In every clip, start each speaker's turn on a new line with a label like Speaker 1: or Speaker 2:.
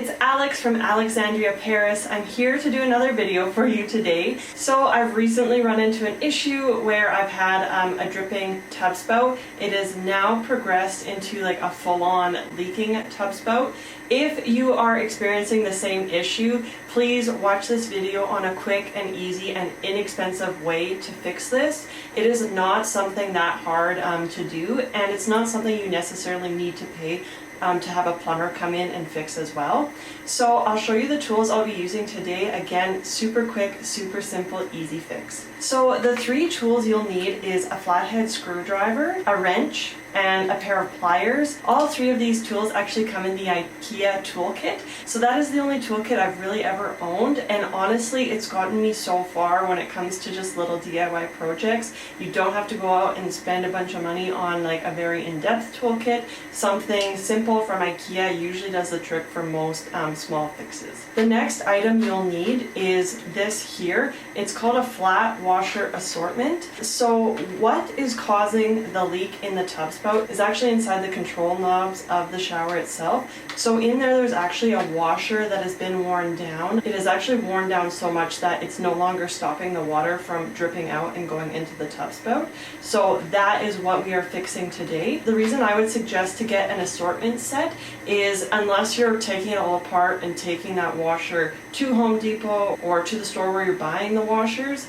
Speaker 1: it's Alex from Alexandria, Paris. I'm here to do another video for you today. So I've recently run into an issue where I've had a dripping tub spout. It has now progressed into like a full-on leaking tub spout. If you are experiencing the same issue, please watch this video on a quick and easy and inexpensive way to fix this. It is not something that hard to do, and it's not something you necessarily need to pay to have a plumber come in and fix as well. So I'll show you the tools I'll be using today. Again, super quick, super simple, easy fix. So the three tools you'll need is a flathead screwdriver, a wrench, and a pair of pliers. All three of these tools actually come in the IKEA toolkit. So that is the only toolkit I've really ever owned, and honestly it's gotten me so far when it comes to just little DIY projects. You don't have to go out and spend a bunch of money on like a very in-depth toolkit. Something simple from IKEA usually does the trick for most small fixes. The next item you'll need is this here. It's called a flat washer assortment. So what is causing the leak in the tub spout is actually inside the control knobs of the shower itself. So in there's actually a washer that has been worn down. It is actually worn down so much that it's no longer stopping the water from dripping out and going into the tub spout. So that is what we are fixing today. The reason I would suggest to get an assortment set is unless you're taking it all apart and taking that washer to Home Depot or to the store where you're buying the washers,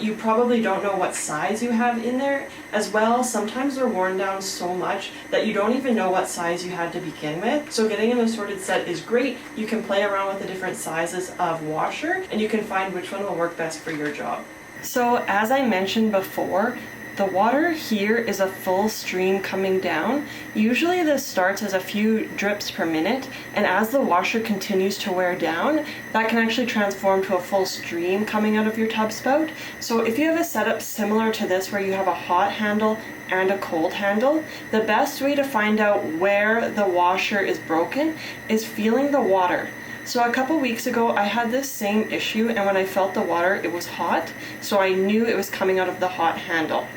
Speaker 1: you probably don't know what size you have in there. As well, sometimes they're worn down so much that you don't even know what size you had to begin with. So getting an assorted set is great. You can play around with the different sizes of washer and you can find which one will work best for your job. So as I mentioned before, the water here is a full stream coming down. Usually this starts as a few drips per minute, and as the washer continues to wear down, that can actually transform to a full stream coming out of your tub spout. So if you have a setup similar to this where you have a hot handle and a cold handle, the best way to find out where the washer is broken is feeling the water. So a couple weeks ago I had this same issue, and when I felt the water it was hot, so I knew it was coming out of the hot handle.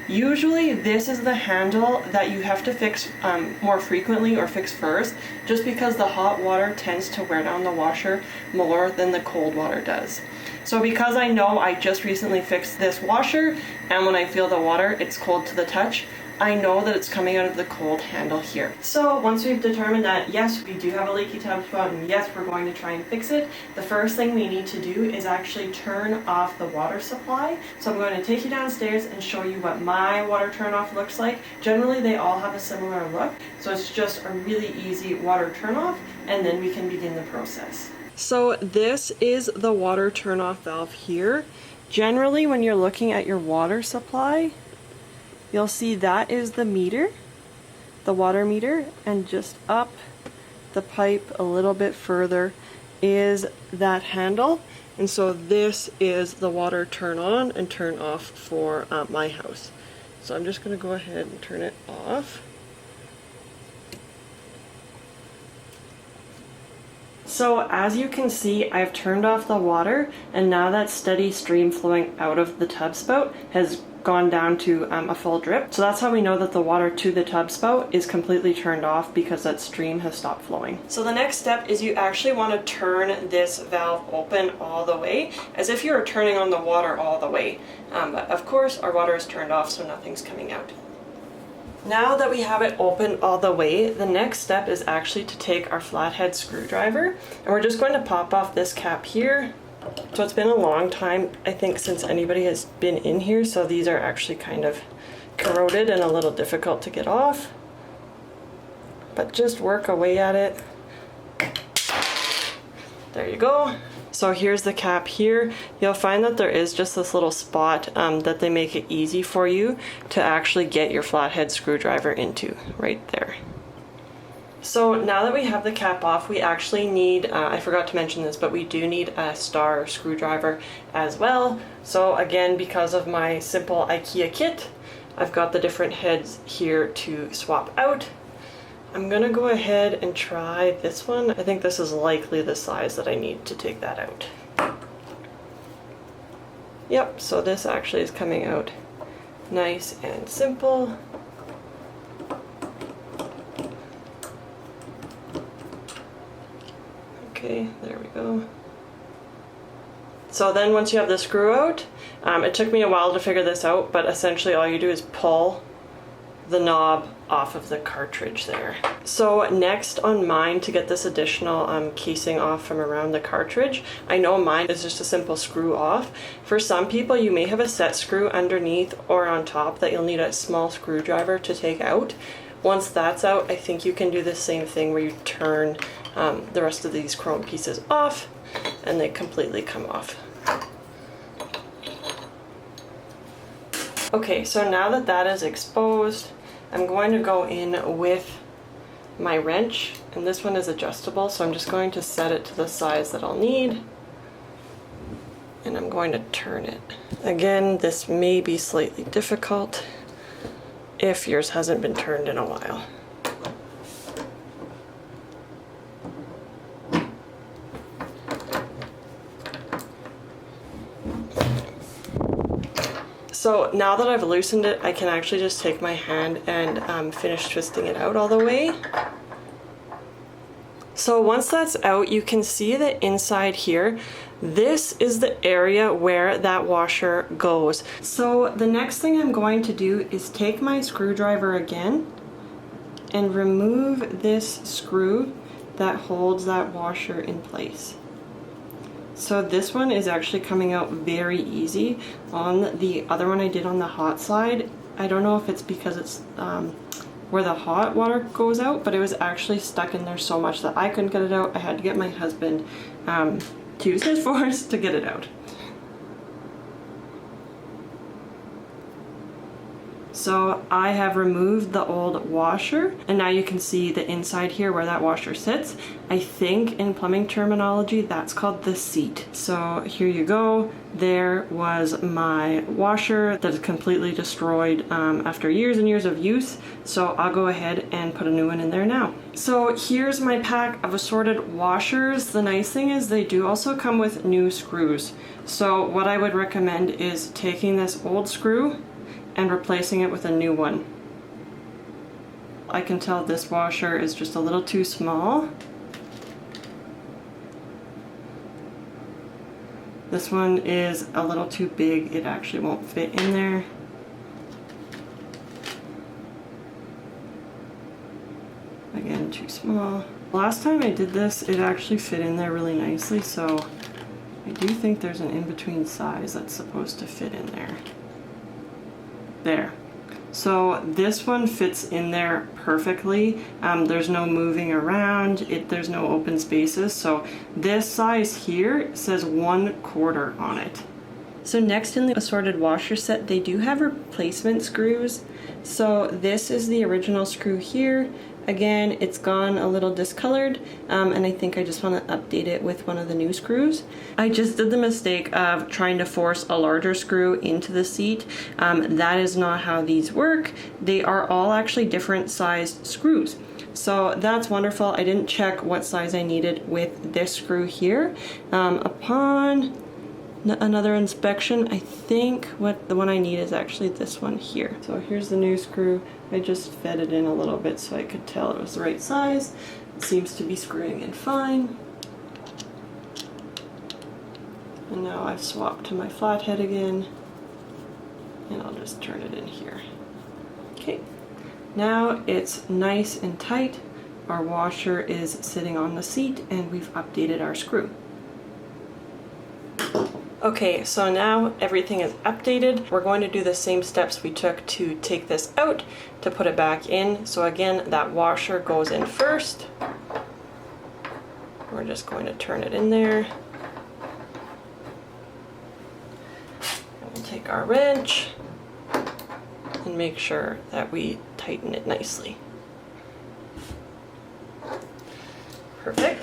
Speaker 1: Usually this is the handle that you have to fix more frequently or fix first, just because the hot water tends to wear down the washer more than the cold water does. So because I know I just recently fixed this washer, and when I feel the water it's cold to the touch, I know that it's coming out of the cold handle here. So once we've determined that yes, we do have a leaky tub spout and yes, we're going to try and fix it, the first thing we need to do is actually turn off the water supply. So I'm going to take you downstairs and show you what my water turn off looks like. Generally they all have a similar look, so it's just a really easy water turn off, and then we can begin the process. So this is the water turn off valve here. Generally when you're looking at your water supply, you'll see that is the meter, the water meter, and just up the pipe a little bit further is that handle. And so this is the water turn on and turn off for my house. So I'm just going to go ahead and turn it off. So as you can see, I've turned off the water, and now that steady stream flowing out of the tub spout has gone down to a full drip. So that's how we know that the water to the tub spout is completely turned off, because that stream has stopped flowing. So the next step is you actually want to turn this valve open all the way, as if you were turning on the water all the way. But of course our water is turned off, so nothing's coming out. Now that we have it open all the way, the next step is actually to take our flathead screwdriver, and we're just going to pop off this cap here. So it's been a long time, I think, since anybody has been in here, so these are actually kind of corroded and a little difficult to get off. But just work away at it. There you go. So here's the cap here. You'll find that there is just this little spot that they make it easy for you to actually get your flathead screwdriver into, right there. So now that we have the cap off, we actually need, I forgot to mention this, but we do need a star screwdriver as well. So again, because of my simple IKEA kit, I've got the different heads here to swap out. I'm gonna go ahead and try this one. I think this is likely the size that I need to take that out. Yep, so this actually is coming out nice and simple. Okay, there we go. So then once you have the screw out, it took me a while to figure this out, but essentially all you do is pull the knob off of the cartridge there. So next on mine, to get this additional casing off from around the cartridge, I know mine is just a simple screw off. For some people, you may have a set screw underneath or on top that you'll need a small screwdriver to take out. Once that's out, I think you can do the same thing where you turn the rest of these chrome pieces off and they completely come off. Okay, so now that that is exposed, I'm going to go in with my wrench, and this one is adjustable, so I'm just going to set it to the size that I'll need, and I'm going to turn it. Again, this may be slightly difficult if yours hasn't been turned in a while. So now that I've loosened it, I can actually just take my hand and finish twisting it out all the way. So once that's out, you can see that inside here, this is the area where that washer goes. So the next thing I'm going to do is take my screwdriver again and remove this screw that holds that washer in place. So this one is actually coming out very easy. On the other one I did on the hot side, I don't know if it's because it's where the hot water goes out, but it was actually stuck in there so much that I couldn't get it out. I had to get my husband to use his force to get it out. So I have removed the old washer, and now you can see the inside here where that washer sits. I think in plumbing terminology that's called the seat. So here you go. There was my washer that is completely destroyed after years and years of use. So I'll go ahead and put a new one in there now. So here's my pack of assorted washers. The nice thing is they do also come with new screws. So what I would recommend is taking this old screw and replacing it with a new one. I can tell this washer is just a little too small. This one is a little too big. It actually won't fit in there. Again, too small. Last time I did this, it actually fit in there really nicely, so I do think there's an in-between size that's supposed to fit in there. There. So this one fits in there perfectly. There's no moving around, there's no open spaces. So this size here says 1/4 on it. So next in the assorted washer set, they do have replacement screws. So this is the original screw here. Again, it's gone a little discolored, and I think I just want to update it with one of the new screws. I just did the mistake of trying to force a larger screw into the seat. That is not how these work. They are all actually different sized screws. So that's wonderful. I didn't check what size I needed with this screw here. Upon another inspection, I think what the one I need is actually this one here. So here's the new screw. I just fed it in a little bit so I could tell it was the right size. It seems to be screwing in fine. And now I've swapped to my flathead again, and I'll just turn it in here. Okay, now it's nice and tight. Our washer is sitting on the seat and we've updated our screw. Okay, so now everything is updated. We're going to do the same steps we took to take this out to put it back in. So again, that washer goes in first. We're just going to turn it in there. And we'll take our wrench and make sure that we tighten it nicely. Perfect.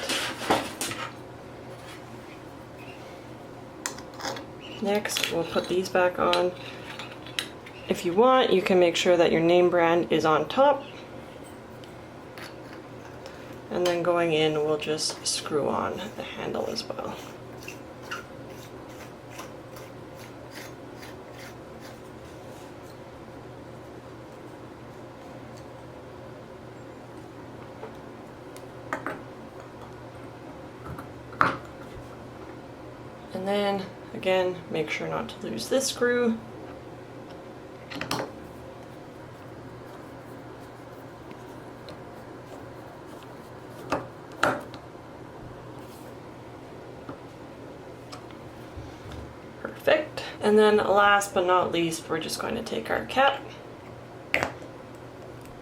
Speaker 1: Next, we'll put these back on. If you want, you can make sure that your name brand is on top. And then going in, we'll just screw on the handle as well. And then again, make sure not to lose this screw. Perfect. And then last but not least, we're just going to take our cap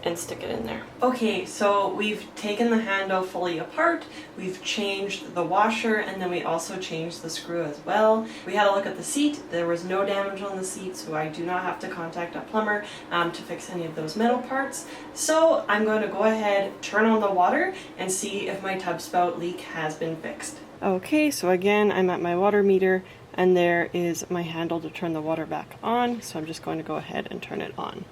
Speaker 1: and stick it in there. Okay, so we've taken the handle fully apart, we've changed the washer, and then we also changed the screw as well. We had a look at the seat. There was no damage on the seat, so I do not have to contact a plumber to fix any of those metal parts. So I'm going to go ahead, turn on the water, and see if my tub spout leak has been fixed. Okay, so again, I'm at my water meter, and there is my handle to turn the water back on, so I'm just going to go ahead and turn it on.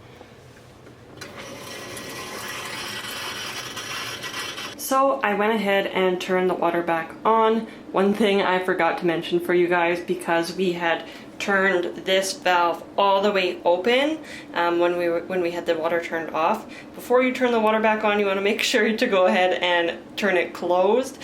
Speaker 1: So I went ahead and turned the water back on. One thing I forgot to mention for you guys, because we had turned this valve all the way open when we had the water turned off. Before you turn the water back on, you want to make sure to go ahead and turn it closed,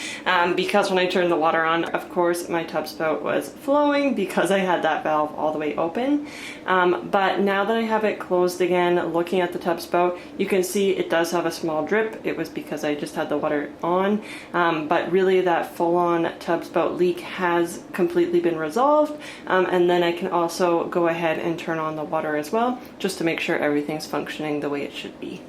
Speaker 1: because when I turned the water on, of course my tub spout was flowing because I had that valve all the way open. But now that I have it closed again, looking at the tub spout, you can see it does have a small drip. It was because I just had the water on, but really that full-on tub spout leak has completely been resolved. And then I can also go ahead and turn on the water as well, just to make sure everything's functioning the way it should be.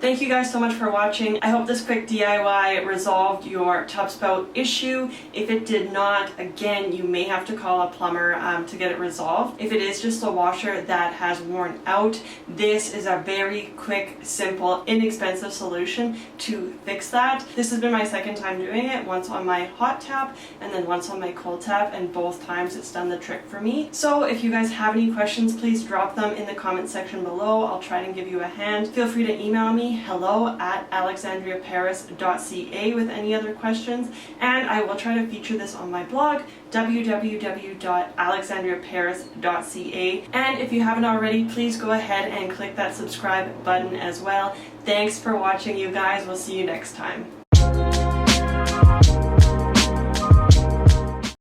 Speaker 1: Thank you guys so much for watching. I hope this quick DIY resolved your tub spout issue. If it did not, again, you may have to call a plumber to get it resolved. If it is just a washer that has worn out, this is a very quick, simple, inexpensive solution to fix that. This has been my second time doing it, once on my hot tap and then once on my cold tap, and both times it's done the trick for me. So if you guys have any questions, please drop them in the comment section below. I'll try and give you a hand. Feel free to email me hello@alexandriaparis.ca with any other questions, and I will try to feature this on my blog, www.alexandriaparis.ca. And if you haven't already, please go ahead and click that subscribe button as well. Thanks for watching, you guys. We'll see you next time.